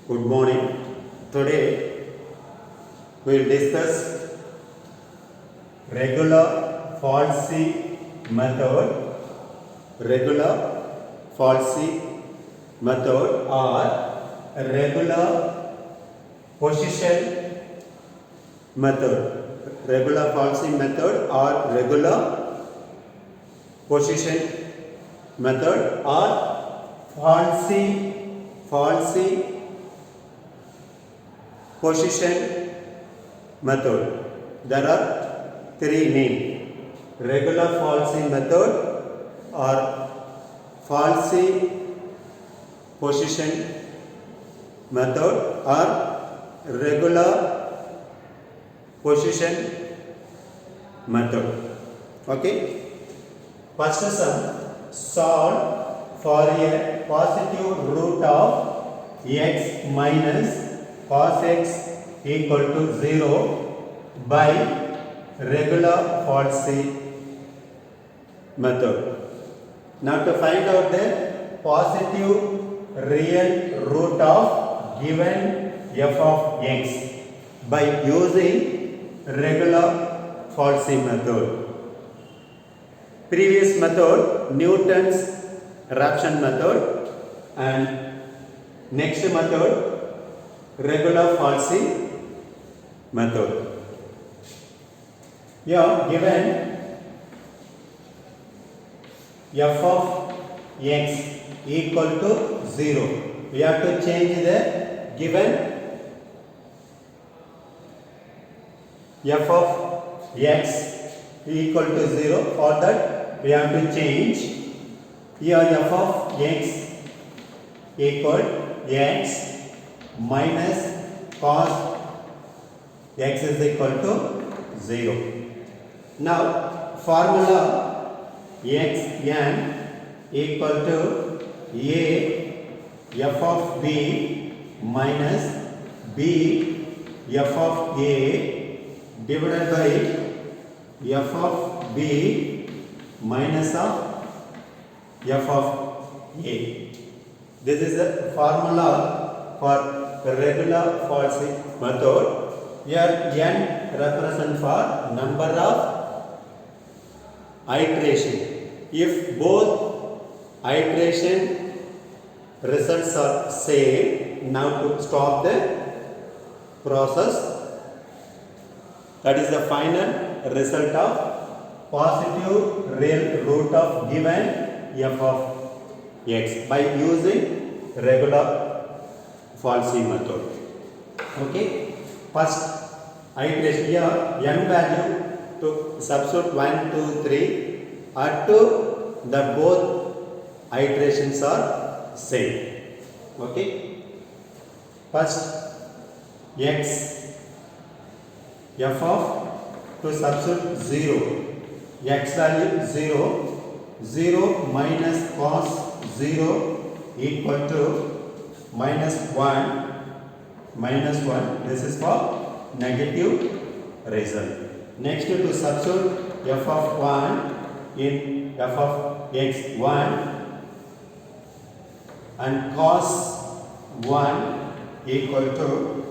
Good morning. Today we will discuss regular falsy method, regular falsy method or regular position method, regular falsy method or regular position method or falsy position method. There are three names: regular falsy method or falsy position method or regular position method. Okay. First sum: solve for a positive root of x minus cos x equal to 0 by regular falsy method. Now to find out the positive real root of given f of x by using regular falsy method. Previous method, Newton's Raphson method, and next method, regular falsy method. Here given f of x equal to 0. We have to change the given f of x equal to 0. For that we have to change here f of x equal x minus cos x is equal to 0. Now formula x n equal to a f of b minus b f of a divided by f of b minus of f of a. This is the formula for the regular falsy method. Here n represents for number of iteration. If both iteration results are same, now to stop the process. That is the final result of positive real root of given f of x by using regular falsy method. Okay. First iteration here n value to substitute 1, 2, 3 up to the both iterations are same. Okay. First x f of to substitute 0, x value 0, 0 minus cos 0 equal to minus 1, this is for negative result. Next to substitute f of 1 in f of x 1 and cos 1 equal to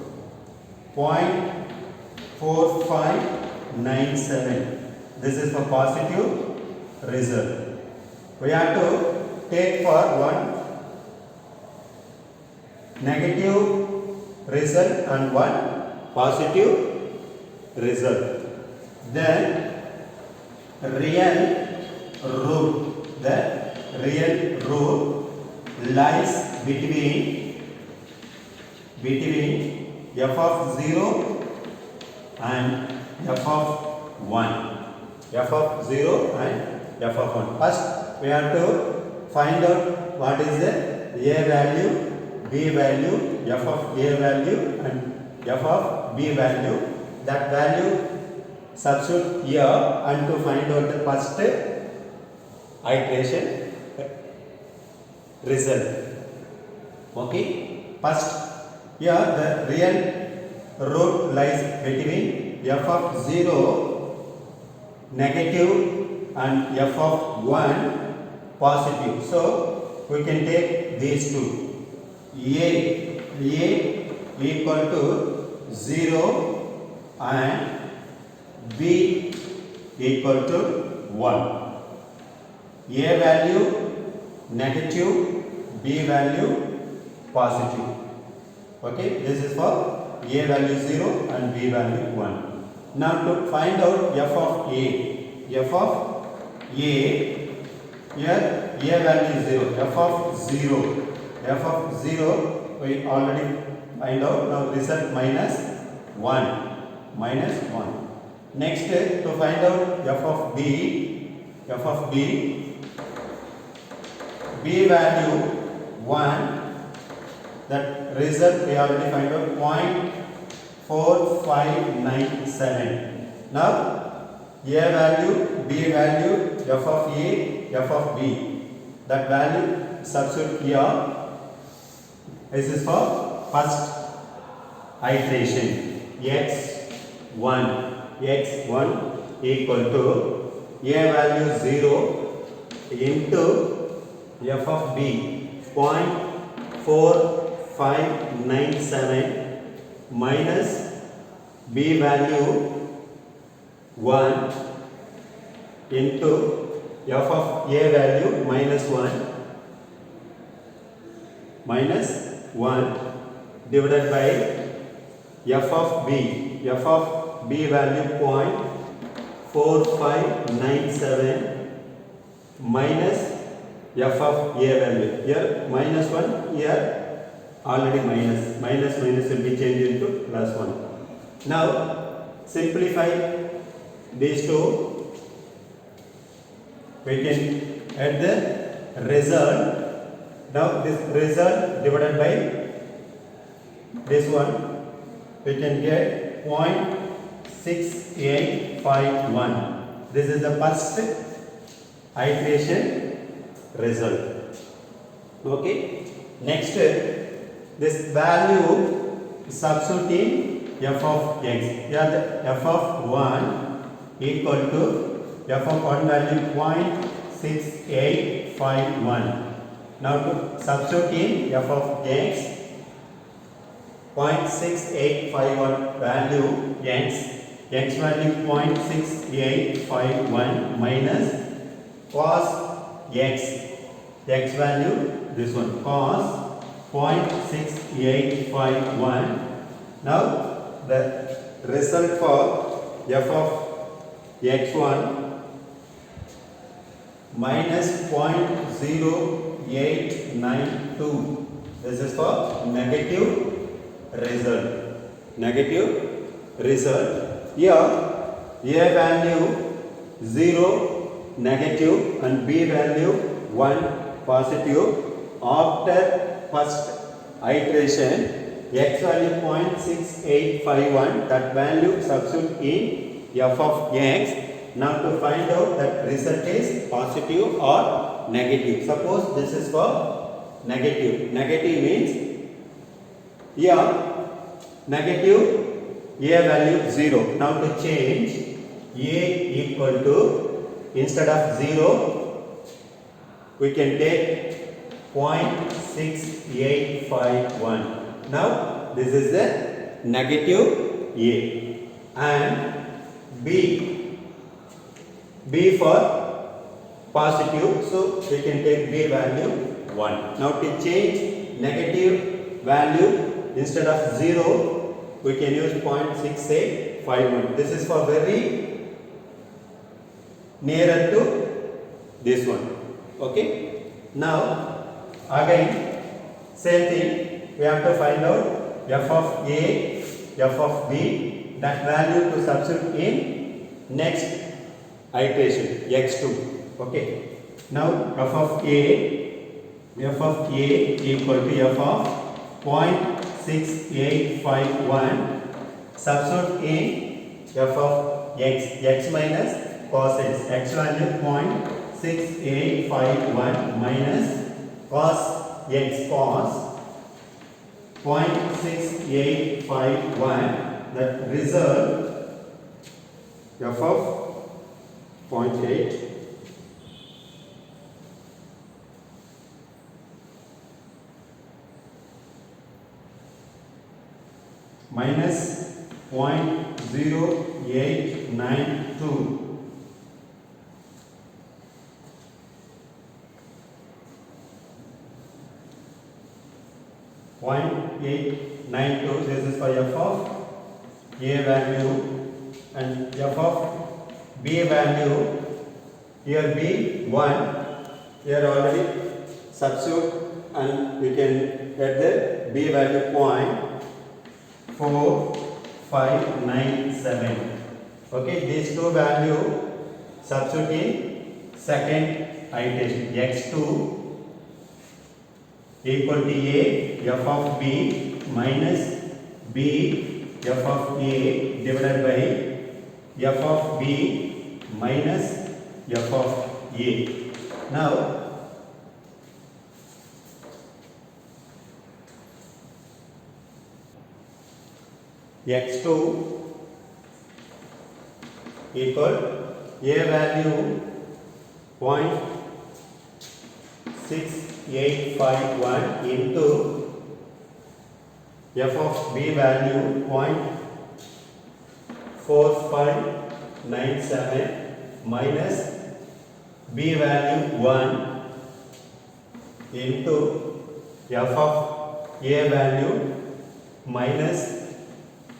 0.4597. This is for positive result. We have to take for one negative result and one positive result. Then real root lies between f of 0 and f of 1. F of 0 and f of 1. First we have to find out what is the a value, b value, f of a value and f of b value. That value substitute here and to find out the first iteration result. Okay. First here the real root lies between f of 0 negative and f of 1 positive. So we can take these two. A A equal to 0 and B equal to 1. A value negative, B value positive. Okay, this is for A value 0 and B value 1. Now to find out f of A. F of A, here A value is 0. F of 0. F of 0 we already find out. Now result minus 1. Minus 1. Next to find out f of B. F of B. B value 1. That result we already find out 0.4597. Now A value, B value, f of A, f of B. That value substitute here. This is for first iteration. x1 equal to A value 0 into f of B 0.4597 minus B value 1 into f of A value minus 1 divided by f of B. F of B value 0.4597 minus f of A value. Here minus 1, here already minus. Minus will be changed into plus 1. Now simplify these two. We can add the result. Now this result divided by this one, we can get 0.6851. This is the first iteration result. Okay. Next, this value substituting f of x. Here the f of 1 equal to f of 1 value 0.6851. Now to substitute in f of x, 0.6851 value x value 0.6851 minus cos x value this one cos 0.6851. Now the result for f of x1 minus 0.0892. This is for negative result. Negative result. Here A value 0 negative and B value 1 positive. After first iteration x value 0.6851, that value substitute in f of x. Now to find out that result is positive or negative. Suppose this is for negative. Negative means here negative A value 0. Now to change A equal to, instead of 0 we can take 0.6851. Now this is the negative A and B for positive, so we can take B value 1. Now to change negative value, instead of 0 we can use 0.6851. This is for very nearer to this one. Okay. Now again same thing, we have to find out f of A, f of B, that value to substitute in next iteration x2. Okay. Now f of A equal to f of 0.6851. Substitute in f of x minus cos x value 0.6851 minus cos x cos 0.6851. That result f of 0.8 0.8 minus 0.0892. 0.892. This is for f of a value, and f of b value, here b 1, here already substitute and we can get the b value 0.4597. Okay, these two value substitute in second iteration. X2 equal to a f of b minus b f of a divided by f of b minus f of a. Now x2 equal a value 0.6851 into f of b value 0.4597 minus b value 1 into f of a value minus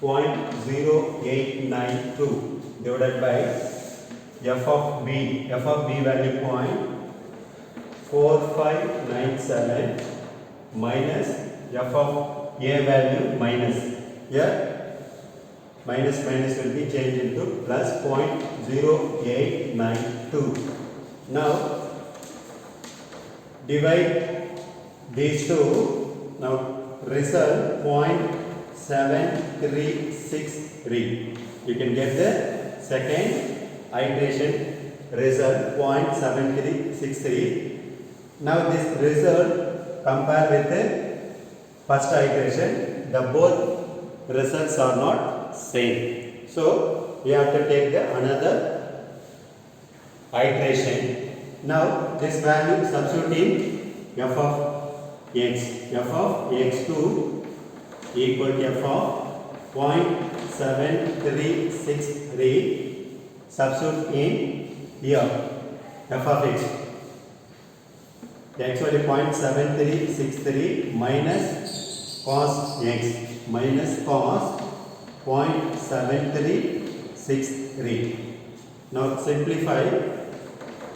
0.0892 divided by f of b value 0.4597 minus f of a value minus, here minus will be changed into plus 0.0892. Now divide these two. Now result 0.7363. You can get the second iteration result 0.7363. Now this result compare with the first iteration, the both results are not same. So we have to take the another iteration. Now this value substitute in f of x. F of x2 equal to f of 0.7363. Substitute in here f of x. X value 0.7363 minus cos x minus cos 0.7363. Now simplify.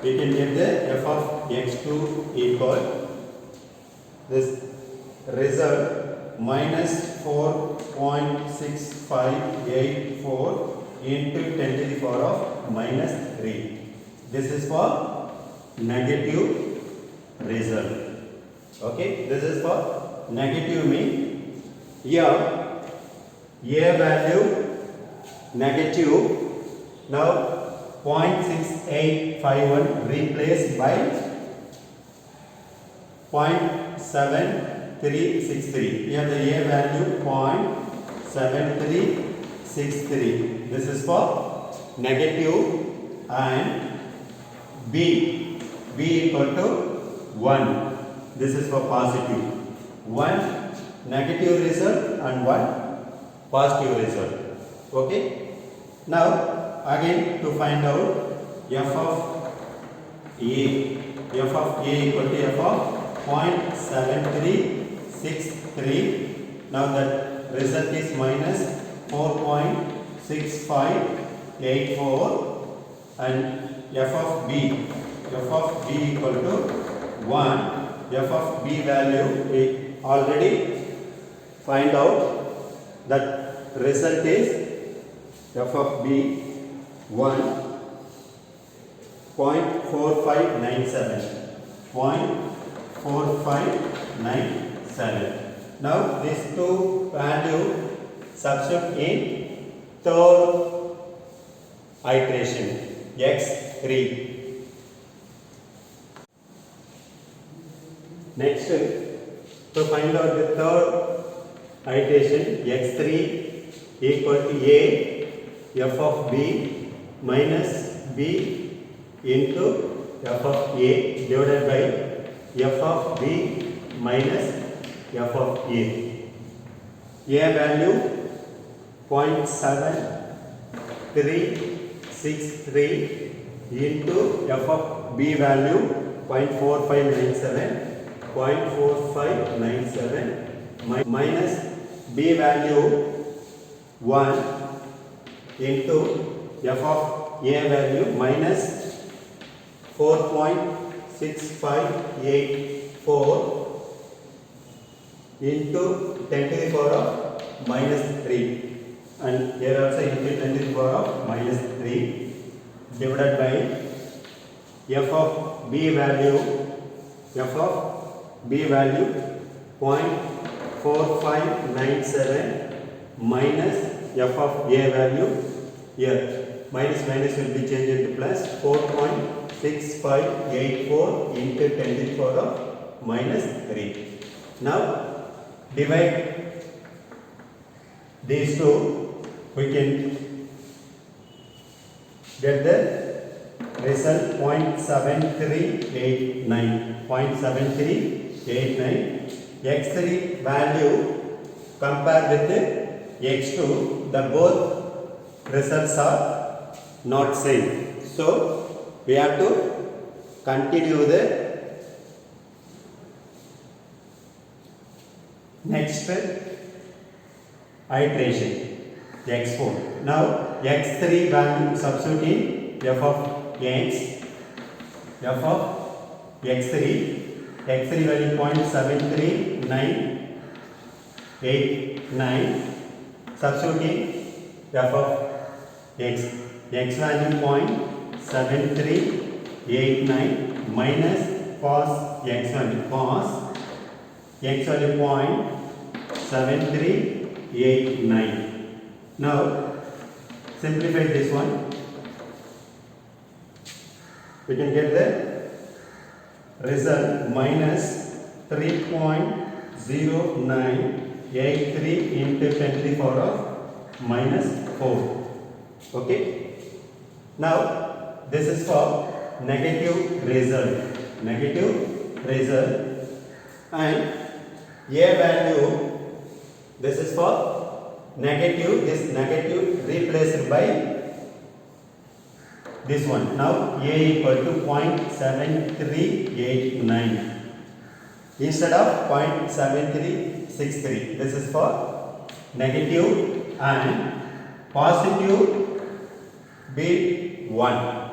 We can get the f of x2 equal this result minus 4.6584 into 10 to the power of minus 3. This is for negative result. Okay, this is for negative mean here a value negative. Now 0.6851 replaced by 0.7363. Here the a value 0.7363. This is for negative, and b equal to 1. This is for positive. One negative result and one positive result. Okay. Now again to find out f of a. F of a equal to f of 0.7363. Now that result is minus 4.6584, and f of b equal to 1. F of b value we already find out, that result is f of b 1.4597. 0.4597. Now these two value substitute in third iteration x3. Next, to find out the third iteration x3 equal to a f of b minus b into f of a divided by f of b minus f of a. A value 0.7363 into f of b value 0.4597, 0.4597 minus b value 1 into f of a value minus 4.6584 into 10 to the power of minus 3, and here also into 10 to the power of minus 3 divided by f of b value 0.4597 minus f of a value, here minus will be changed into plus 4.6584 into 10 to the power of minus 3. Now divide these two, we can get the result 0.7389. X3 value compared with the X2, the both results are not same. So we have to continue the next iteration, X4. Now X3 value substitute in f of x, f of x3 value 0.73989, substitute in f of x value 0.7389 minus cos x value 0.7389. Now simplify this one, we can get the result minus 3.0983 into 10 to the power of minus 4. Okay. Now this is for negative result, and a value, this is for negative, this negative replaced by this one. Now a equal to 0.7389 instead of 0.7363. This is for negative, and positive B1.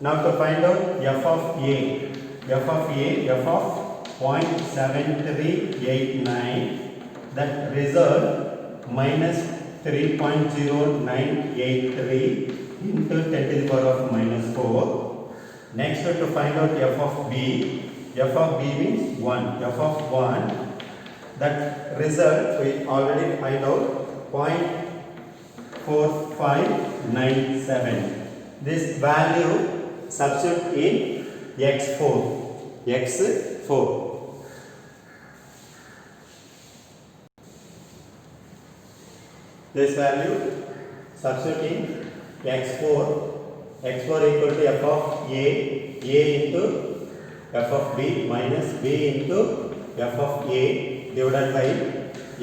Now to find out f of a, f of 0.7389, that result minus 3.0983 into 10 to the power of minus 4. Next to find out f of b means 1, f of 1, that result we already find out 0.4597. This value substitute in x4. This value substitute in x4 equal to f of a into f of b minus b into f of a divided by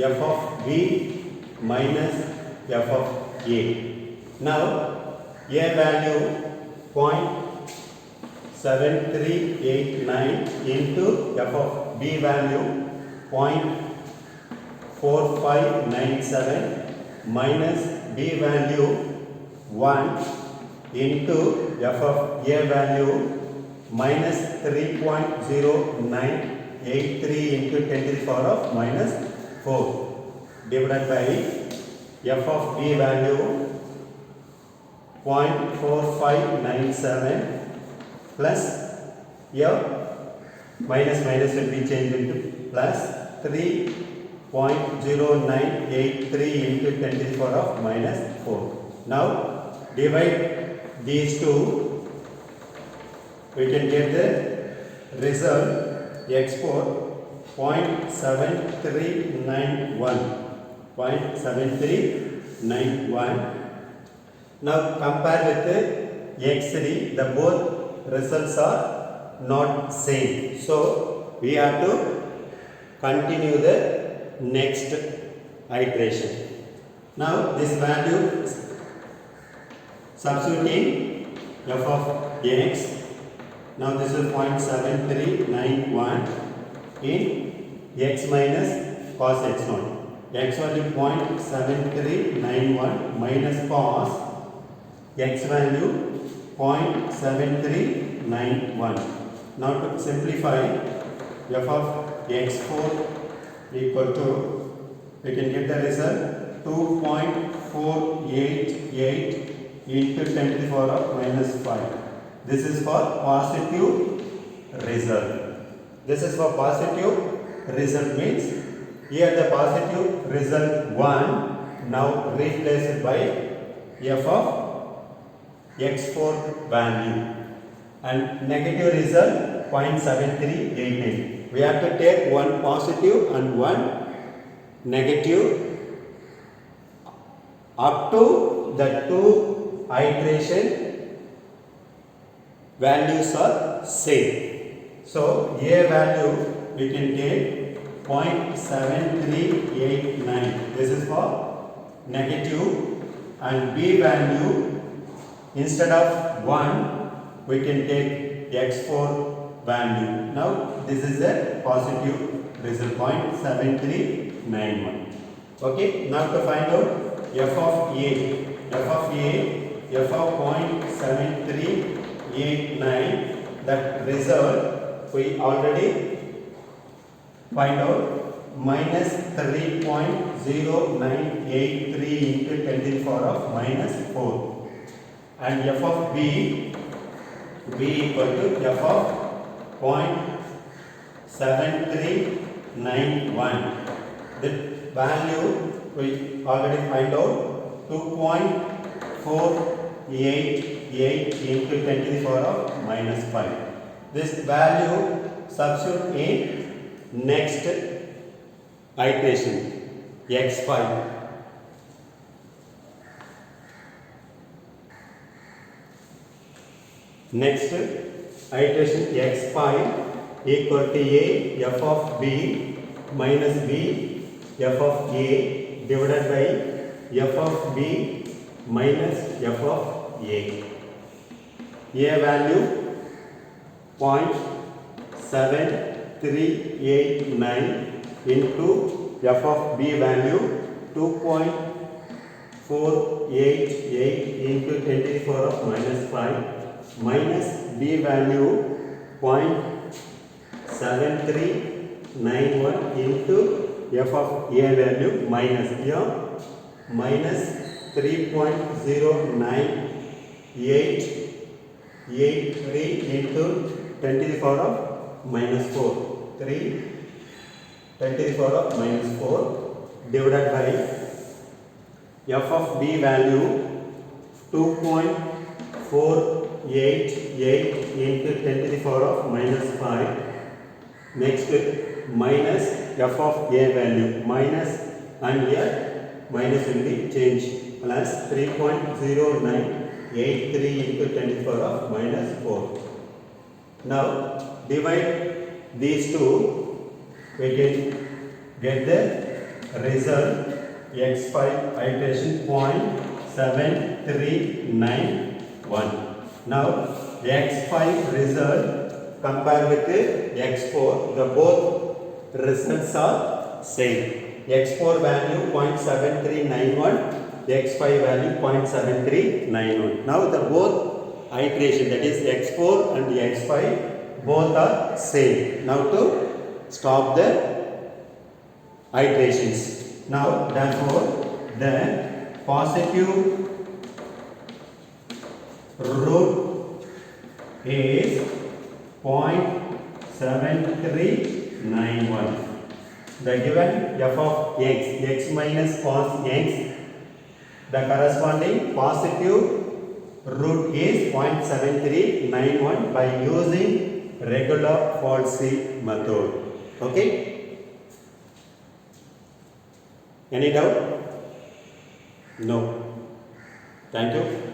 f of b minus f of a. Now a value 0.7389 into f of b value 0.4597 minus b value 1 into f of a value minus 3.0983 into 10 to the power of minus 4 divided by f of b value 0.4597 plus minus will be changed into plus 3.0983 into 10 to the power of minus 4. Now divide these two, we can get the result x4 0.7391. Now compare with the x3, the both results are not same, so we have to continue the next iteration. Now this value substituting f of x. Now this is 0.7391 in x minus cos x naught. X value 0.7391 minus cos x value 0.7391. Now to simplify, f of x4 equal to, we can get the result 2.488 into 10 to the power of minus 5. This is for positive result. This is for positive result means here the positive result 1 now replaced by f of x4 value, and negative result 0.7389. We have to take one positive and one negative up to the two iteration values are same. So A value we can take 0.7389. This is for negative, and B value instead of 1 we can take x4 value. Now this is a positive result 0.7391. Okay, now to find out f of A. F of 0.7389. That result we already find out minus 3.0983 into 10 to the power of minus 4. And f of B equal to f of 0.7391. The value we already find out 2.488 into 10 to the power of minus 5. This value substitute in next iteration x5. Next iteration x5 equal to A f of B minus B f of A divided by f of B minus f of A. A value 0.7389 into f of B value 2.488 into 10 to the power of minus 5 minus B value 0.7391 into f of A value minus here minus 3.0983 into 10 to the power of minus 4. 10 to the power of minus 4 divided by f of B value 2.488 into 10 to the power of minus 5. Next minus f of A value minus, and here minus will be changed, plus 3.0983 into 10 to the power of minus 4. Now divide these two, we can get the result x5 iteration 0.7391. Now x5 result compare with x4, the both results are same. x4 value 0.7391, x5 value 0.7391. Now the both iteration, that is x4 and x5, both are same. Now to stop the iterations. Now therefore the positive root is 0.7391. The given f of x minus cos x, the corresponding positive root is 0.7391 by using regular Falsey method. Okay? Any doubt? No. Thank you.